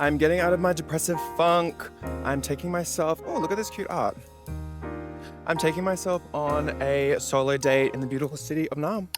I'm getting out of my depressive funk. I'm taking myself, oh, look at this cute art. I'm taking myself on a solo date in the beautiful city of Nam.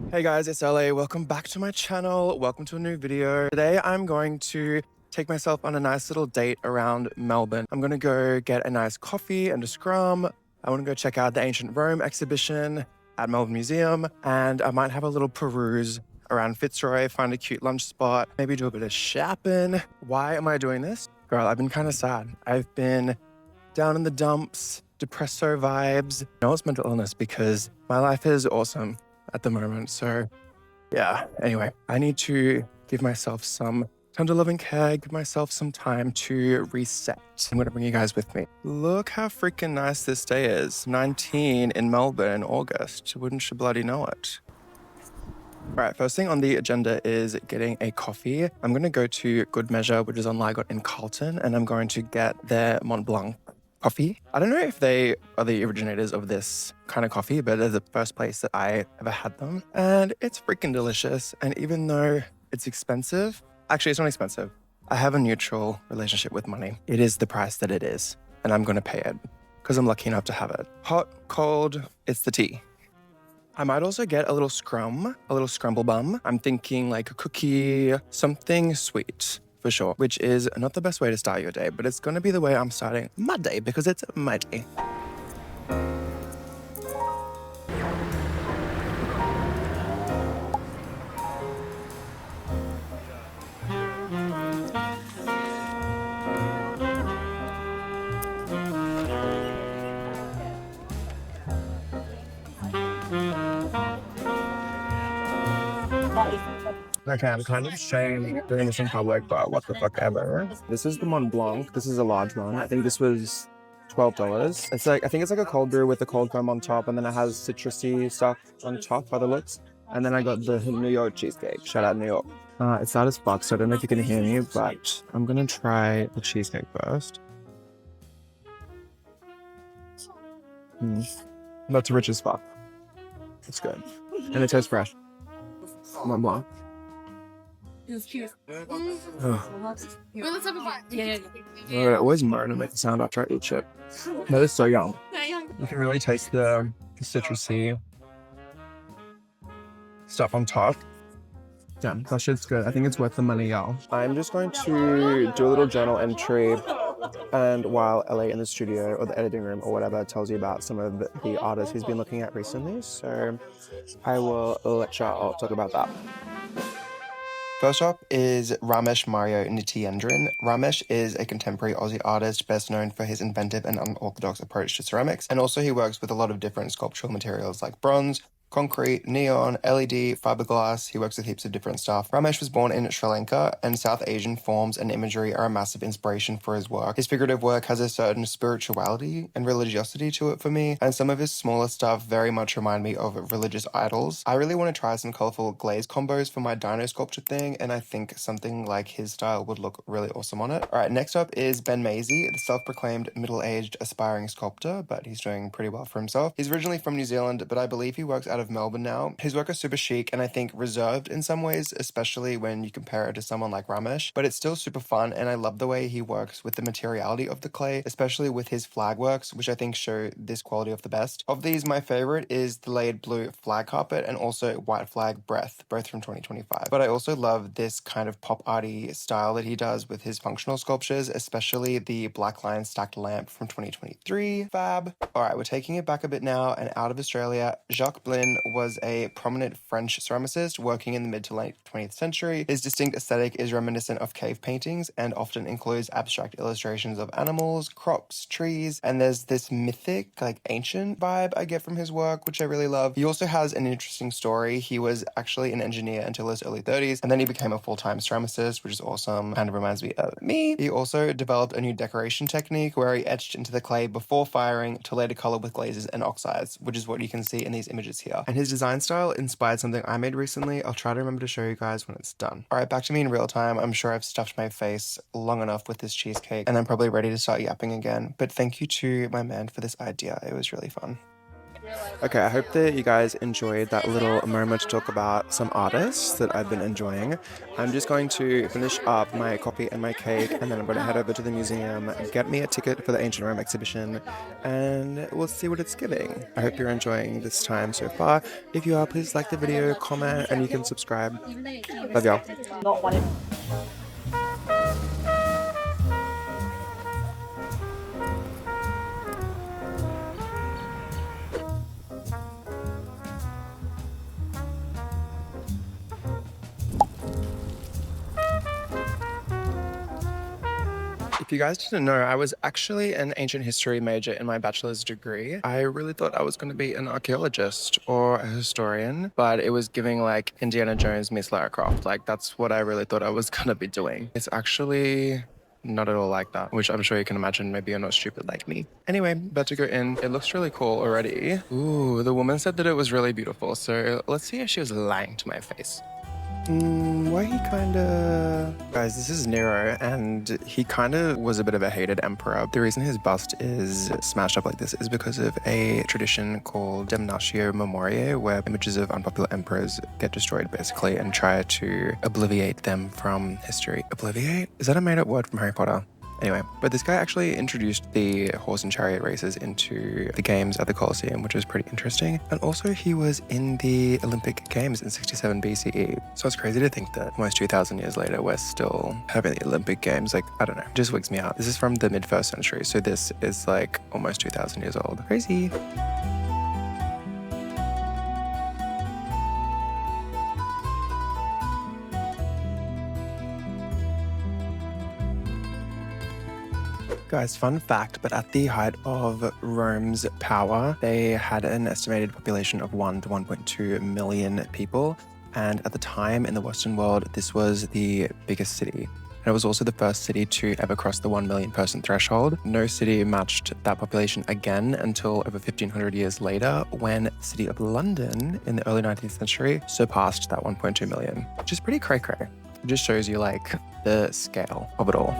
Hey guys, it's LA. Welcome back to my channel. Welcome to a new video. Today I'm going to take myself on a nice little date around Melbourne. I'm gonna go get a nice coffee and a scrum. I wanna go check out the Ancient Rome exhibition at Melbourne Museum, and I might have a little peruse around Fitzroy, find a cute lunch spot, maybe do a bit of shopping. Why am I doing this? Girl, I've been kind of sad. I've been down in the dumps, depresso vibes. No, it's mental illness because my life is awesome at the moment. So yeah, anyway, I need to give myself some tender loving care, give myself some time to reset. I'm gonna bring you guys with me. Look how freaking nice this day is. 19 in Melbourne in August. Wouldn't you bloody know it? All right, first thing on the agenda is getting a coffee. I'm gonna go to Good Measure, which is on Lygot in Carlton, and I'm going to get their Mont Blanc coffee. I don't know if they are the originators of this kind of coffee, but they're the first place that I ever had them. And it's freaking delicious. And even though it's expensive, actually it's not expensive. I have a neutral relationship with money. It is the price that it is, and I'm gonna pay it because I'm lucky enough to have it. Hot, cold, it's the tea. I might also get a little scrum, a little scramble bum. I'm thinking like a cookie, something sweet for sure, which is not the best way to start your day, but it's gonna be the way I'm starting my day because it's my day. Okay, I'm kind of ashamed doing this in public, but what the fuck ever. This is the Mont Blanc. This is a large one. I think this was $12. It's like, I think it's like a cold brew with the cold foam on top, and then it has citrusy stuff on top by the looks. And then I got the New York cheesecake. Shout out New York. It's loud as fuck, so I don't know if you can hear me, but I'm gonna try the cheesecake first. That's rich as fuck. It's good. And it tastes fresh. Mont Blanc. Cheers. Oh. Let's have a bite. Yeah. I always moan and make the sound after I eat shit. That is so young. You can really taste the citrusy stuff on top. Yeah, that shit's good. I think it's worth the money, y'all. I'm just going to do a little journal entry, and while LA in the studio or the editing room or whatever tells you about some of the artists he's been looking at recently. So I will let y'all talk about that. First up is Ramesh Mario Nityendran. Ramesh is a contemporary Aussie artist best known for his inventive and unorthodox approach to ceramics, and also he works with a lot of different sculptural materials like bronze, concrete, neon, LED, fiberglass. He works with heaps of different stuff. Ramesh was born in Sri Lanka, and South Asian forms and imagery are a massive inspiration for his work. His figurative work has a certain spirituality and religiosity to it for me, and some of his smaller stuff very much remind me of religious idols. I really want to try some colorful glaze combos for my dino sculpture thing, and I think something like his style would look really awesome on it. All right, next up is Ben Maisie, the self-proclaimed middle-aged aspiring sculptor, but he's doing pretty well for himself. He's originally from New Zealand, but I believe he works out of Melbourne now. His work is super chic and I think reserved in some ways, especially when you compare it to someone like Ramesh, but it's still super fun, and I love the way he works with the materiality of the clay, especially with his flag works, which I think show this quality of the best. Of these, my favorite is the layered blue flag carpet and also white flag breath, both from 2025. But I also love this kind of pop arty style that he does with his functional sculptures, especially the black line stacked lamp from 2023. Fab. All right, we're taking it back a bit now and out of Australia. Jacques Blin was a prominent French ceramicist working in the mid to late 20th century. His distinct aesthetic is reminiscent of cave paintings and often includes abstract illustrations of animals, crops, trees, and there's this mythic, like ancient vibe I get from his work, which I really love. He also has an interesting story. He was actually an engineer until his early 30s, and then he became a full-time ceramicist, which is awesome. Kind of reminds me of me. He also developed a new decoration technique where he etched into the clay before firing to later color with glazes and oxides, which is what you can see in these images here. And his design style inspired something I made recently. I'll try to remember to show you guys when it's done. All right, back to me in real time. I'm sure I've stuffed my face long enough with this cheesecake, and I'm probably ready to start yapping again. But thank you to my man for this idea. It was really fun. Okay, I hope that you guys enjoyed that little moment to talk about some artists that I've been enjoying. I'm just going to finish up my coffee and my cake, and then I'm going to head over to the museum, get me a ticket for the Ancient Rome exhibition, and we'll see what it's giving. I hope you're enjoying this time so far. If you are, please like the video, comment, and you can subscribe. Love y'all. Not wanted. If you guys didn't know, I was actually an ancient history major in my bachelor's degree. I really thought I was going to be an archaeologist or a historian, but it was giving like Indiana Jones meets Lara Croft. Like that's what I really thought I was going to be doing. It's actually not at all like that, which I'm sure you can imagine. Maybe you're not stupid like me. Anyway, about to go in. It looks really cool already. Ooh, the woman said that it was really beautiful. So let's see if she was lying to my face. Why he kinda... Guys, this is Nero, and he kinda was a bit of a hated emperor. The reason his bust is smashed up like this is because of a tradition called Damnatio Memoriae, where images of unpopular emperors get destroyed, basically, and try to obliviate them from history. Obliviate? Is that a made-up word from Harry Potter? Anyway, but this guy actually introduced the horse and chariot races into the games at the Colosseum, which was pretty interesting. And also he was in the Olympic Games in 67 BCE. So it's crazy to think that almost 2,000 years later, we're still having the Olympic Games. Like, I don't know, it just wigs me out. This is from the mid-1st century. So this is like almost 2,000 years old. Crazy. Guys, fun fact, but at the height of Rome's power, they had an estimated population of 1 to 1.2 million people. And at the time in the Western world, this was the biggest city. And it was also the first city to ever cross the 1 million person threshold. No city matched that population again until over 1,500 years later, when the city of London in the early 19th century surpassed that 1.2 million, which is pretty cray-cray. It just shows you like the scale of it all.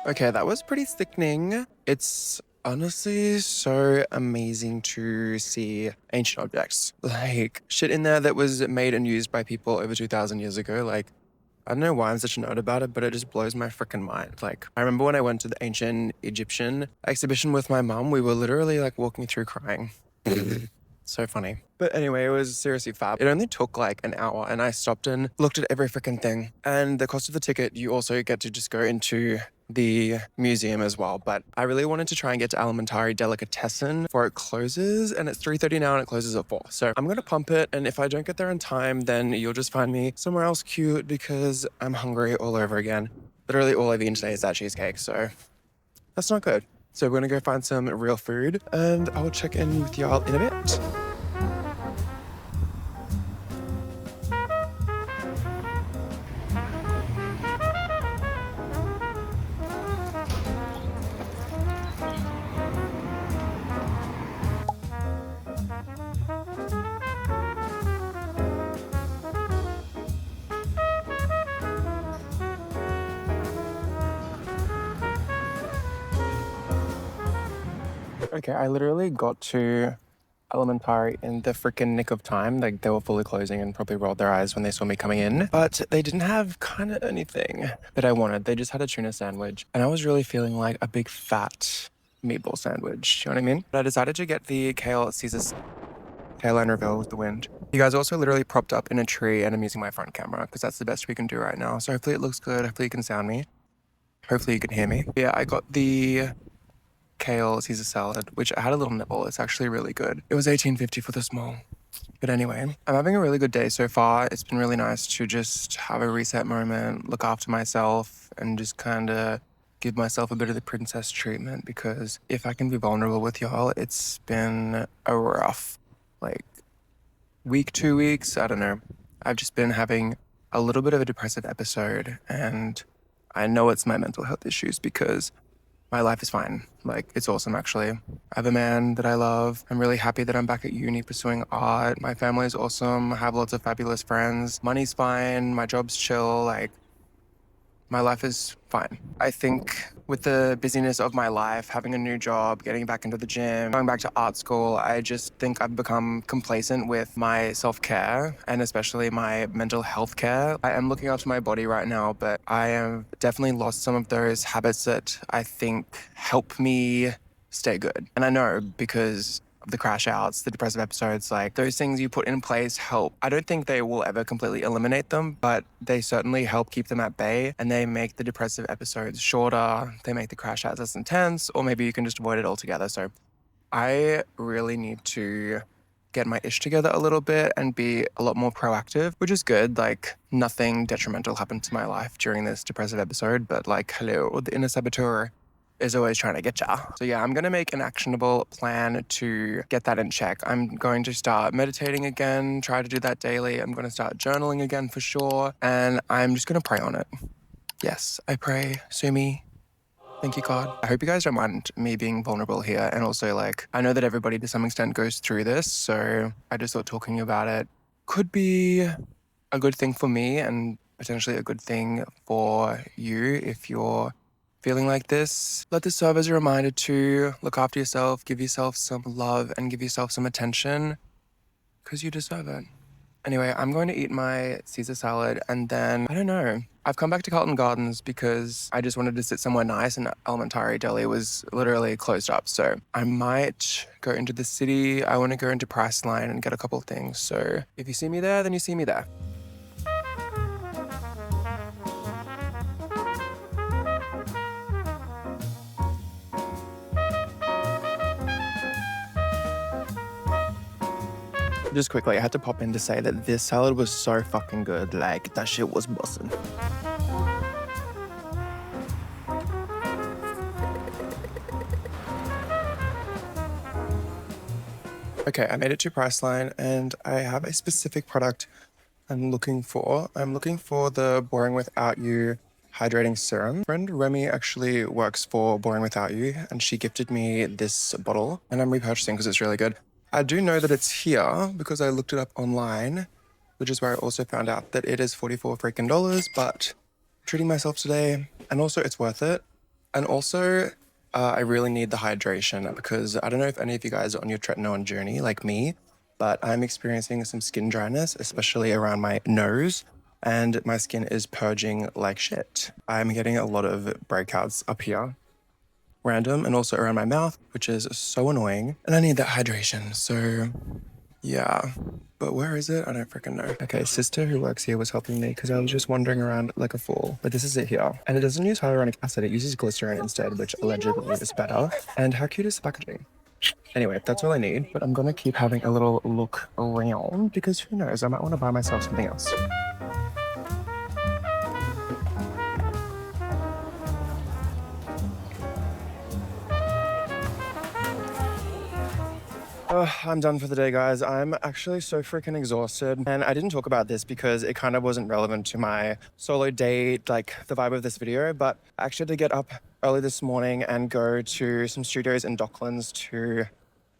Okay, that was pretty sickening. It's honestly so amazing to see ancient objects. Like, shit in there that was made and used by people over 2,000 years ago. Like, I don't know why I'm such a nerd about it, but it just blows my freaking mind. Like, I remember when I went to the ancient Egyptian exhibition with my mum, we were literally like walking through crying. So funny. But anyway, it was seriously fab. It only took like an hour and I stopped and looked at every freaking thing. And the cost of the ticket, you also get to just go into the museum as well. But I really wanted to try and get to Alimentari Delicatessen before it closes, and it's 3:30 now and it closes at 4. So I'm gonna pump it, and if I don't get there in time, then you'll just find me somewhere else cute because I'm hungry all over again. Literally all I've eaten today is that cheesecake, so that's not good. So we're gonna go find some real food, and I'll check in with y'all in a bit. Okay, I literally got to Alimentari in the freaking nick of time. Like, they were fully closing and probably rolled their eyes when they saw me coming in. But they didn't have kind of anything that I wanted. They just had a tuna sandwich. And I was really feeling like a big fat meatball sandwich. You know what I mean? But I decided to get the kale Caesar Caroline Reveal with the wind. You guys are also literally propped up in a tree, and I'm using my front camera because that's the best we can do right now. So hopefully it looks good. Hopefully you can sound me. Hopefully you can hear me. Yeah, I got the kale Caesar salad, which I had a little nibble. It's actually really good. It was $18.50 for the small. But anyway, I'm having a really good day so far. It's been really nice to just have a reset moment, look after myself, and just kind of give myself a bit of the princess treatment, because if I can be vulnerable with y'all, it's been a rough, like, week, 2 weeks. I don't know. I've just been having a little bit of a depressive episode, and I know it's my mental health issues because my life is fine. Like, it's awesome, actually. I have a man that I love. I'm really happy that I'm back at uni pursuing art. My family is awesome. I have lots of fabulous friends. Money's fine. My job's chill. Like, my life is fine. I think with the busyness of my life, having a new job, getting back into the gym, going back to art school, I just think I've become complacent with my self-care and especially my mental health care. I am looking after my body right now, but I have definitely lost some of those habits that I think help me stay good. And I know because of the crash outs, the depressive episodes, like those things you put in place help. I don't think they will ever completely eliminate them, but they certainly help keep them at bay, and they make the depressive episodes shorter. They make the crash outs less intense, or maybe you can just avoid it altogether. So I really need to get my ish together a little bit and be a lot more proactive, which is good. Like, nothing detrimental happened to my life during this depressive episode, but like, hello, the inner saboteur is always trying to get ya. So yeah, I'm gonna make an actionable plan to get that in check. I'm going to start meditating again, try to do that daily. I'm gonna start journaling again for sure. And I'm just gonna pray on it. Yes, I pray. Sue me. Thank you, God. I hope you guys don't mind me being vulnerable here. And also, like, I know that everybody to some extent goes through this. So I just thought talking about it could be a good thing for me and potentially a good thing for you if you're feeling like this. Let this serve as a reminder to look after yourself, give yourself some love, and give yourself some attention because you deserve it. Anyway, I'm going to eat my Caesar salad and then, I don't know. I've come back to Carlton Gardens because I just wanted to sit somewhere nice, and Alimentari deli was literally closed up. So I might go into the city. I want to go into Priceline and get a couple of things. So if you see me there, then you see me there. Just quickly, I had to pop in to say that this salad was so fucking good. Like, that shit was bussin'. Okay, I made it to Priceline and I have a specific product I'm looking for. I'm looking for the Boring Without You hydrating serum. Friend Remy actually works for Boring Without You, and she gifted me this bottle, and I'm repurchasing because it's really good. I do know that it's here because I looked it up online, which is where I also found out that it is $44 freaking dollars, but I'm treating myself today, and also it's worth it. And also, I really need the hydration because I don't know if any of you guys are on your tretinoin journey like me, but I'm experiencing some skin dryness, especially around my nose, and my skin is purging like shit. I'm getting a lot of breakouts up here, random, and also around my mouth, which is so annoying. And I need that hydration, so yeah. But where is it? I don't freaking know. Okay, sister who works here was helping me because I was just wandering around like a fool. But this is it here. And it doesn't use hyaluronic acid, it uses glycerin instead, which allegedly is better. And how cute is the packaging? Anyway, that's all I need, but I'm gonna keep having a little look around because who knows, I might want to buy myself something else. I'm done for the day, guys. I'm actually so freaking exhausted. And I didn't talk about this because it kind of wasn't relevant to my solo date, like the vibe of this video, but I actually had to get up early this morning and go to some studios in Docklands to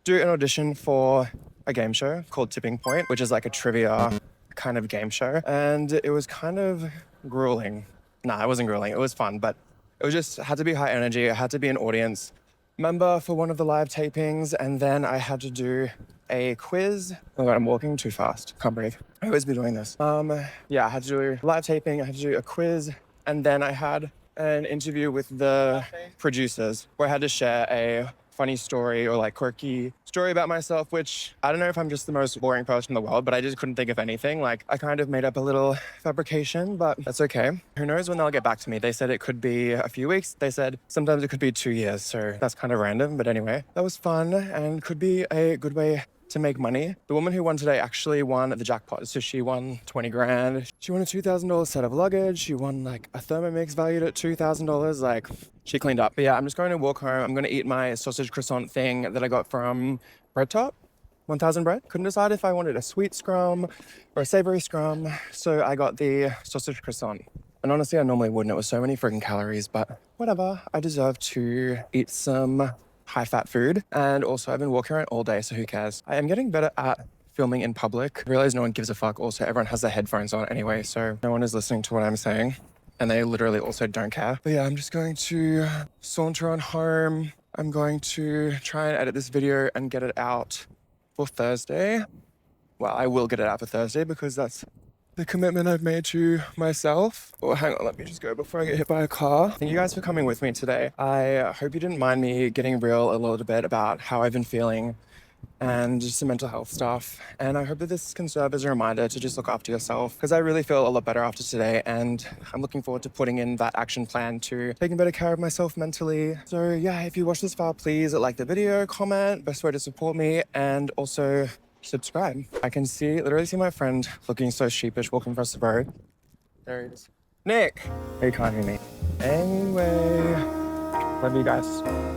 do an audition for a game show called Tipping Point, which is like a trivia kind of game show. And it was kind of grueling. Nah, it wasn't grueling. It was fun, but it was just had to be high energy. I had to be an audience member for one of the live tapings, and then I had to do a quiz. Oh God, I'm walking too fast. Can't breathe. I always be doing this. Yeah, I had to do live taping, I had to do a quiz, and then I had an interview with the producers where I had to share a funny story or like quirky story about myself, which I don't know if I'm just the most boring person in the world, but I just couldn't think of anything. Like, I kind of made up a little fabrication, but that's okay. Who knows when they'll get back to me? They said it could be a few weeks. They said sometimes it could be 2 years, so that's kind of random. But anyway, that was fun and could be a good way to make money. The woman who won today actually won the jackpot. So she won 20 grand. She won a $2,000 set of luggage. She won like a Thermomix valued at $2,000. Like she cleaned up. But yeah, I'm just going to walk home. I'm going to eat my sausage croissant thing that I got from Breadtop. 1000 bread. Couldn't decide if I wanted a sweet scrum or a savory scrum. So I got the sausage croissant. And honestly, I normally wouldn't. It was so many freaking calories, but whatever. I deserve to eat some high-fat food. And also, I've been walking around all day, so who cares? I am getting better at filming in public. I realize no one gives a fuck. Also, everyone has their headphones on anyway, so no one is listening to what I'm saying. And they literally also don't care. But yeah, I'm just going to saunter on home. I'm going to try and edit this video and get it out for Thursday. Well, I will get it out for Thursday because that's the commitment I've made to myself. Oh, hang on, let me just go before I get hit by a car. Thank you guys for coming with me today. I hope you didn't mind me getting real a little bit about how I've been feeling and just some mental health stuff. And I hope that this can serve as a reminder to just look after yourself, because I really feel a lot better after today, and I'm looking forward to putting in that action plan to taking better care of myself mentally. So yeah, if you watch this far, please like the video, comment, best way to support me, and also subscribe. I can literally see my friend looking so sheepish walking across the road. There he is. Nick! He can't hear me. Anyway, love you guys.